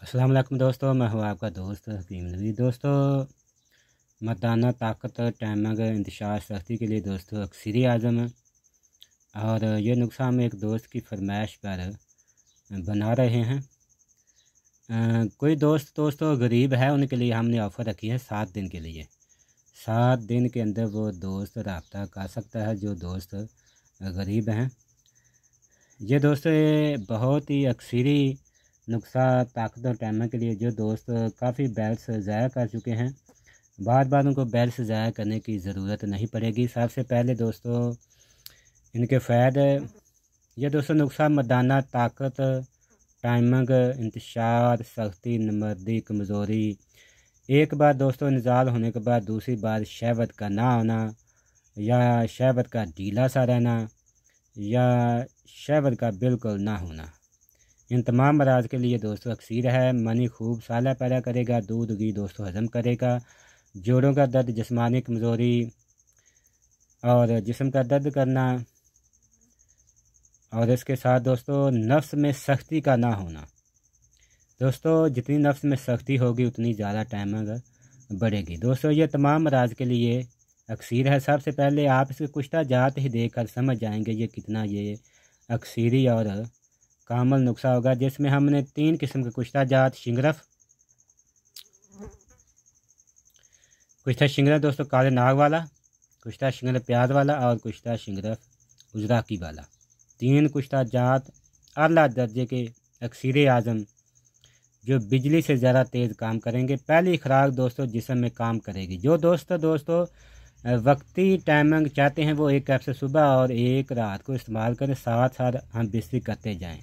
अस्सलाम वालेकुम दोस्तों, मैं हूँ आपका दोस्त हकीम नबी। दोस्तों, मर्दाना ताकत, टाइमिंग, इंतशार सख्ती के लिए दोस्तों अक्सरी आज़म है। और ये नुस्खा हम एक दोस्त की फरमाइश पर बना रहे हैं। कोई दोस्तों गरीब है, उनके लिए हमने ऑफ़र रखी है 7 दिन के लिए। 7 दिन के अंदर वो दोस्त रब्ता कर सकता है जो दोस्त गरीब हैं। ये दोस्तों ये बहुत ही अक्सरी नुस्खा ताकत और टाइमिंग के लिए, जो दोस्त काफ़ी बैल्स ज़ाया कर चुके हैं, बार बार उनको बैल्स ज़ाया करने की ज़रूरत नहीं पड़ेगी। सबसे पहले दोस्तों इनके फ़ायदे, ये दोस्तों नुस्खा मर्दाना ताकत, टाइमिंग, इंतशार सख्ती, नमर्दी, कमज़ोरी, एक बार दोस्तों निज़ाल होने के बाद दूसरी बार शहवत का ना होना, या शहवत का ढीला सा रहना, या शहवत का बिल्कुल ना होना, इन तमाम मराज के लिए दोस्तों अक्सीर है। मनी खूब साला पैदा करेगा, दूध घी दोस्तों हज़म करेगा। जोड़ों का दर्द, जिस्मानी कमज़ोरी और जिस्म का दर्द करना, और इसके साथ दोस्तों नफ्स में सख्ती का ना होना। दोस्तों जितनी नफ्स में सख्ती होगी उतनी ज़्यादा टाइमिंग बढ़ेगी। दोस्तों ये तमाम मराज के लिए अक्सीर है। सबसे पहले आप इसके कुश्ता जात ही देखकर समझ जाएंगे ये कितना ये अक्सीरी और कामल नुस्खा होगा, जिसमें हमने 3 किस्म के कुश्ता जात, कुश्ता शिंगरफ दोस्तों काले नाग वाला, कुश्ता शिंगरफ प्याज वाला और कुश्ता शिंगरफ उजराकी वाला, 3 कुश्ता जात आला दर्जे के अक्सीर आज़म जो बिजली से ज़्यादा तेज़ काम करेंगे। पहली खुराक दोस्तों जिस्म में काम करेगी। जो दोस्तों वक्ती टाइमिंग चाहते हैं वो 1 कैप्सूल सुबह और 1 रात को इस्तेमाल करें। साथ साथ हम बिस्तर करते जाएं,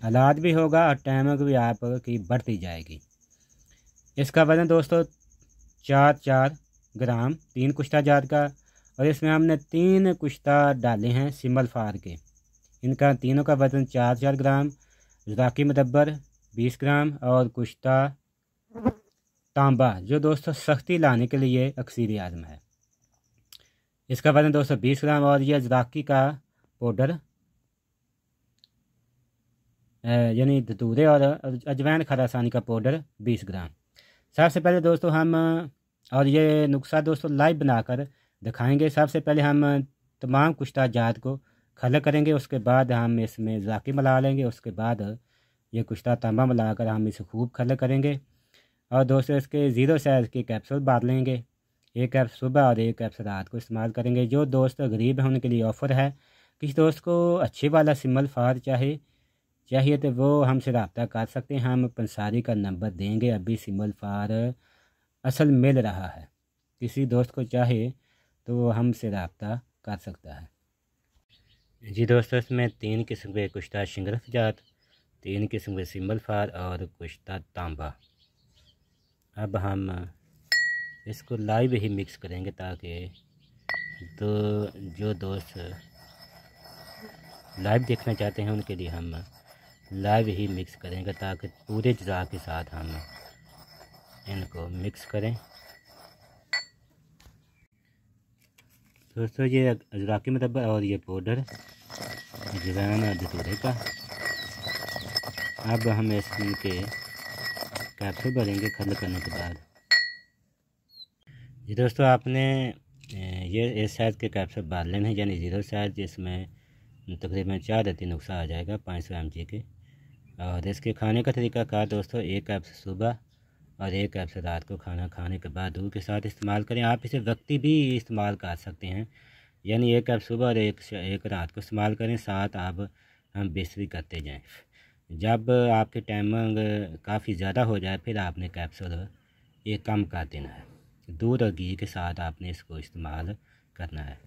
इलाज भी होगा और टाइमिंग भी आपकी बढ़ती जाएगी। इसका वज़न दोस्तों 4 ग्राम 3 कुश्ता जात का, और इसमें हमने 3 कुश्ता डाले हैं सिमल फार के। इनका तीनों का वज़न 4 ग्राम, ज़ाकी मुदब्बर 20 ग्राम और कुश्ता तांबा जो दोस्तों सख्ती लाने के लिए अक्सीर आज़म है, इसका वज़न दोस्तों 20 ग्राम, और यह ज़ाकी का पाउडर यानी धतूरे और अजवाइन खरासानी का पाउडर 20 ग्राम। सबसे पहले दोस्तों हम और ये नुस्खा दोस्तों लाइव बनाकर दिखाएंगे। सबसे पहले हम तमाम कुश्ता जात को खल करेंगे, उसके बाद हम इसमें ज़ाकी मिला लेंगे, उसके बाद ये कुश्ता तांबा मिलाकर हम इसे खूब खल करेंगे। और दोस्तों इसके 0 साइज़ के कैप्सूल बांध लेंगे, 1 कैप्सूल सुबह और 1 कैप्सूल रात को इस्तेमाल करेंगे। जो दोस्त गरीब हैं उनके लिए ऑफ़र है। किसी दोस्त को अच्छे वाला सिमल फार चाहिए तो वो हमसे रब्ता कर सकते हैं। हम पंसारी का नंबर देंगे। अभी सिमल फार असल मिल रहा है, किसी दोस्त को चाहे तो वो हमसे रब्ता कर सकता है। जी दोस्तों, इसमें 3 किस्म के कुश्ता शिंगरफ जात, 3 किस्म के सिमल फार और कुश्ता तांबा। अब हम इसको लाइव ही मिक्स करेंगे ताकि जो दोस्त लाइव देखना चाहते हैं उनके लिए हम लाइव ही मिक्स करेंगे, ताकि पूरे अज़्ज़ा के साथ हम इनको मिक्स करें। दोस्तों ये अजराकी मुदब्बर और ये पाउडर अजवाइन और धतूरे का। अब हम इसके कैप्सूल भरेंगे खल करने के बाद। जी दोस्तों, आपने ये इस साइज़ के कैप्सूल भर लेने हैं, यानी 0 साइज़, जिसमें तकरीबन 4 रत्ती नुस्खा आ जाएगा 500 mg के। और इसके खाने का तरीका कार दोस्तों 1 कैप्सूल सुबह और 1 कैप्सूल रात को खाना खाने के बाद दूध के साथ इस्तेमाल करें। आप इसे वक्ती भी इस्तेमाल कर सकते हैं, यानी 1 कैप्सूल सुबह और एक रात को इस्तेमाल करें। साथ आप हम बिस्तरी करते जाएं। जब आपके टाइमिंग काफ़ी ज़्यादा हो जाए फिर आपने कैप्सूल ये कम कर देना है। दूध और घी के साथ आपने इसको इस्तेमाल करना है।